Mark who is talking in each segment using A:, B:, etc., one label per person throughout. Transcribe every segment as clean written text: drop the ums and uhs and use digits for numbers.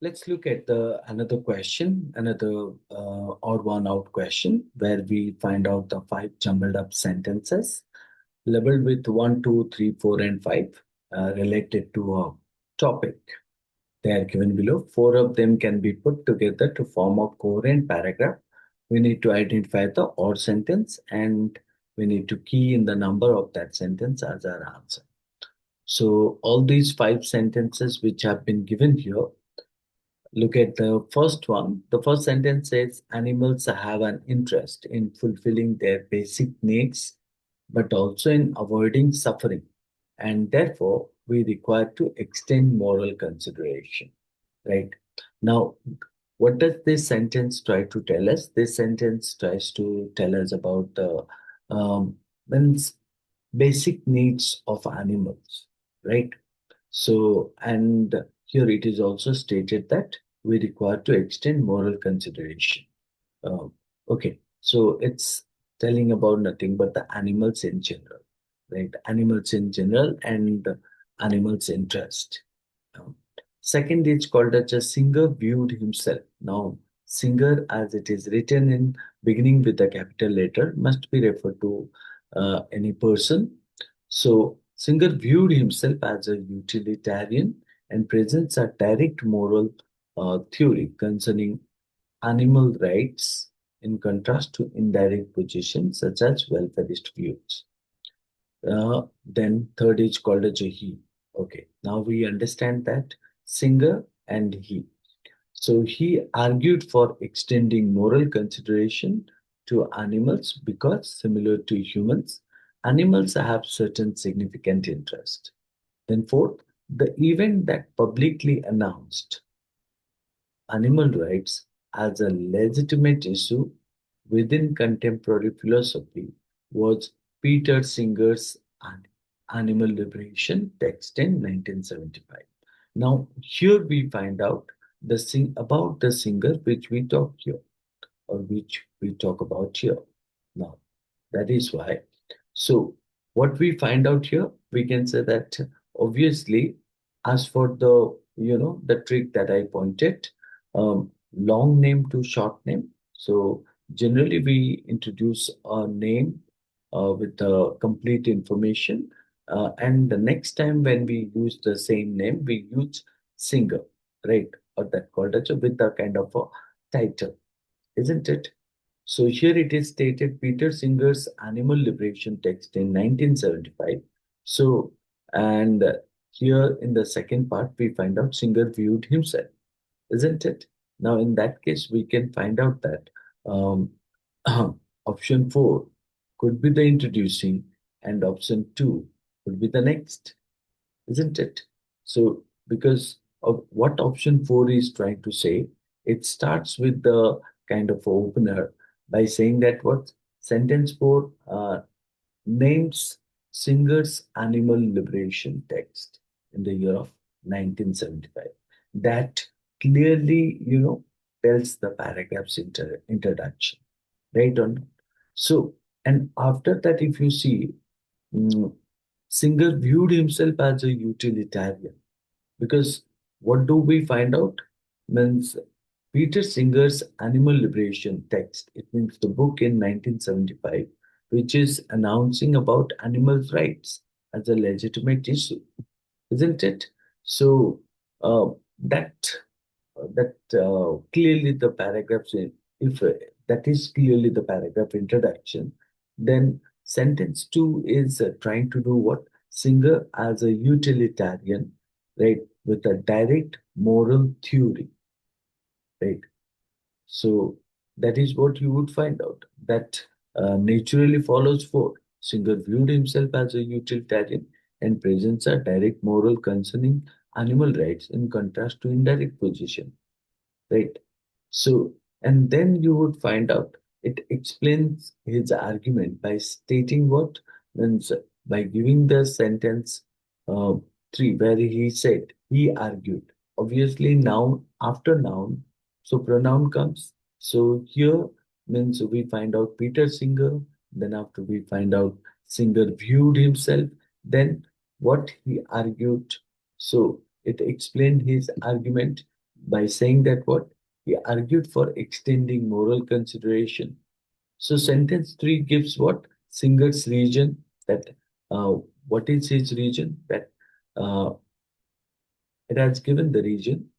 A: Let's look at another question, another odd one out question, where we find out the five jumbled up sentences labeled with 1, 2, 3, 4, and 5 related to a topic. They are given below. Four of them can be put together to form a coherent paragraph. We need to identify the odd sentence and we need to key in the number of that sentence as our answer. So all these five sentences which have been given here, look at the first one. The first sentence says animals have an interest in fulfilling their basic needs, but also in avoiding suffering. And therefore, we require to extend moral consideration. Right? Now, what does this sentence try to tell us? This sentence tries to tell us about the means basic needs of animals, right? So, and here it is also stated that we require to extend moral consideration. Um, okay, so it's telling about nothing but the animals in general, right? Animals in general and animals' interest. Um, Second is called as a singer viewed himself. Now, singer, as it is written in beginning with a capital letter, must be referred to any person. So, singer viewed himself as a utilitarian and presents a direct moral theory concerning animal rights in contrast to indirect positions such as welfarist views. Then third is called as a he. Okay, now we understand that singer and he. So he argued for extending moral consideration to animals because, similar to humans, animals have certain significant interest. Then fourth, the event that publicly announced animal rights as a legitimate issue within contemporary philosophy was Peter Singer's Animal Liberation text in 1975. Now, here we find out about the singer which we talk here or which we talk about here. Now, that is why. So, what we find out here, we can say that obviously, as for the trick that I pointed, long name to short name. So, generally, we introduce a name with the complete information. And the next time when we use the same name, we use singer, right? Or that called as with a kind of a title, isn't it? So here it is stated Peter Singer's Animal Liberation text in 1975. So, and here in the second part, we find out Singer viewed himself, isn't it? Now, in that case, we can find out that um, option 4 could be the introducing and option 2 could be the next, isn't it? So, because of what option 4 is trying to say, it starts with the kind of opener by saying that what sentence 4 names Singer's Animal Liberation text in the year of 1975. That clearly, tells the paragraph's introduction, right on. So, and after that, if you see, mm, Singer viewed himself as a utilitarian because what do we find out? Means Peter Singer's Animal Liberation text, it means the book in 1975, which is announcing about animals' rights as a legitimate issue, isn't it? So uh, that clearly the paragraphs, if that is clearly the paragraph introduction, then sentence 2 is trying to do what? Singer as a utilitarian, right, with a direct moral theory, right? So that is what you would find out. That naturally follows for Singer viewed himself as a utilitarian and presents a direct moral concerning animal rights in contrast to indirect position, right? So, and then you would find out it explains his argument by stating what means by giving the sentence uh, 3, where he said, he argued. Obviously, noun after noun, so pronoun comes. So here means we find out Peter Singer, then after we find out Singer viewed himself, then what he argued. So it explained his argument by saying that what? He argued for extending moral consideration. So sentence 3 gives what? Singer's region. That uh, what is his region? That uh, it has given the region,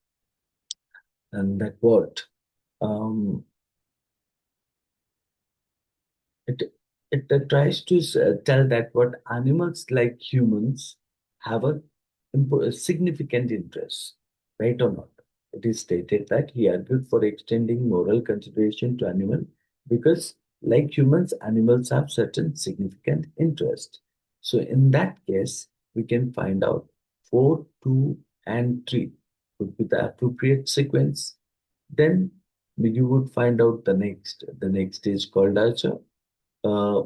A: and that what? Um, it tries to tell that what animals like humans have a significant interest, right or not? It is stated that he argued for extending moral consideration to animal because, like humans, animals have certain significant interest. So in that case, we can find out 4, 2, and 3 would be the appropriate sequence. Then you would find out the next. The next is called as uh,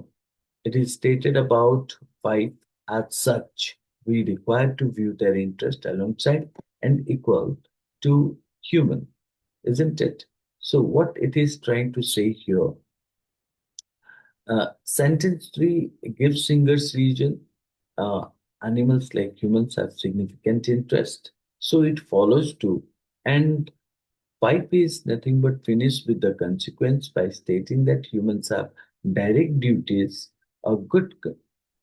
A: it is stated about five as such. We require to view their interest alongside and equal to human, isn't it? So what it is trying to say here, sentence 3 gives singer's region. Uh, Animals like humans have significant interest. So it follows too. And pipe is nothing but finish with the consequence by stating that humans have direct duties, a good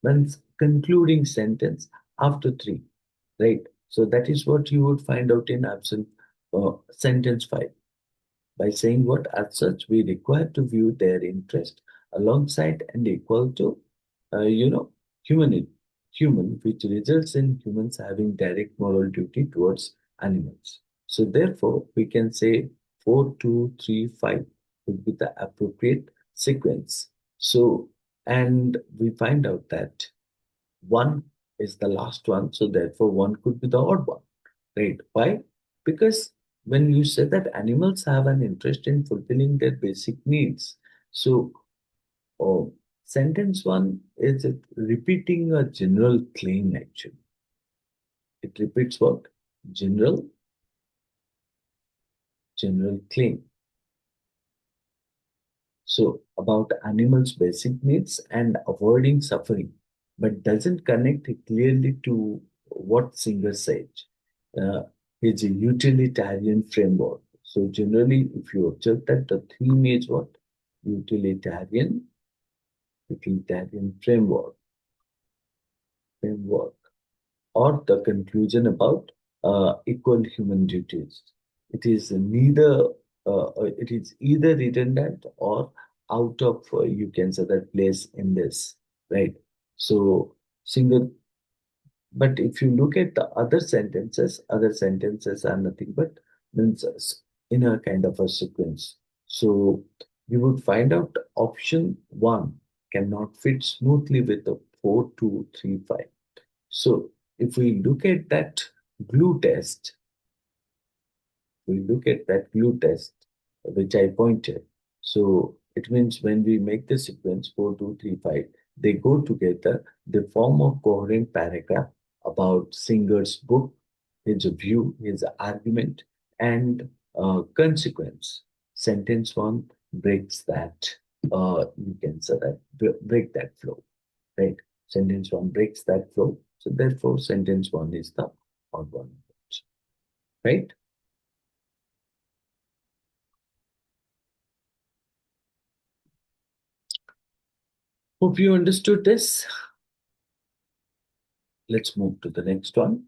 A: when concluding sentence after 3, right? So that is what you would find out in absent sentence 5 by saying what as such we require to view their interest alongside and equal to you know human human, which results in humans having direct moral duty towards animals. So therefore we can say 4, 2, 3, 5 would be the appropriate sequence. So and we find out that 1 is the last one, so therefore 1 could be the odd one. Right. Why? Because when you say that animals have an interest in fulfilling their basic needs, so oh, sentence 1 is it repeating a general claim actually. It repeats what? General, general claim. So about animals' basic needs and avoiding suffering, but doesn't connect it clearly to what Singer said. Uh, it's a utilitarian framework. So generally, if you observe that the theme is what? Utilitarian, utilitarian framework, or the conclusion about equal human duties. It is neither, it is either redundant or out of, you can say that place in this, right? So, single, but if you look at the other sentences are nothing but means in a kind of a sequence. So, you would find out option 1 cannot fit smoothly with the 4, 2, 3, 5. So if we look at that glue test, we look at that glue test which I pointed. So it means when we make the sequence 4, 2, 3, 5, they go together, they form a coherent paragraph about Singer's book, his view, his argument, and consequence. Sentence 1 breaks that, you can say that, break that flow, right? Sentence 1 breaks that flow. So therefore, sentence 1 is the odd one, right? Hope you understood this. Let's move to the next one.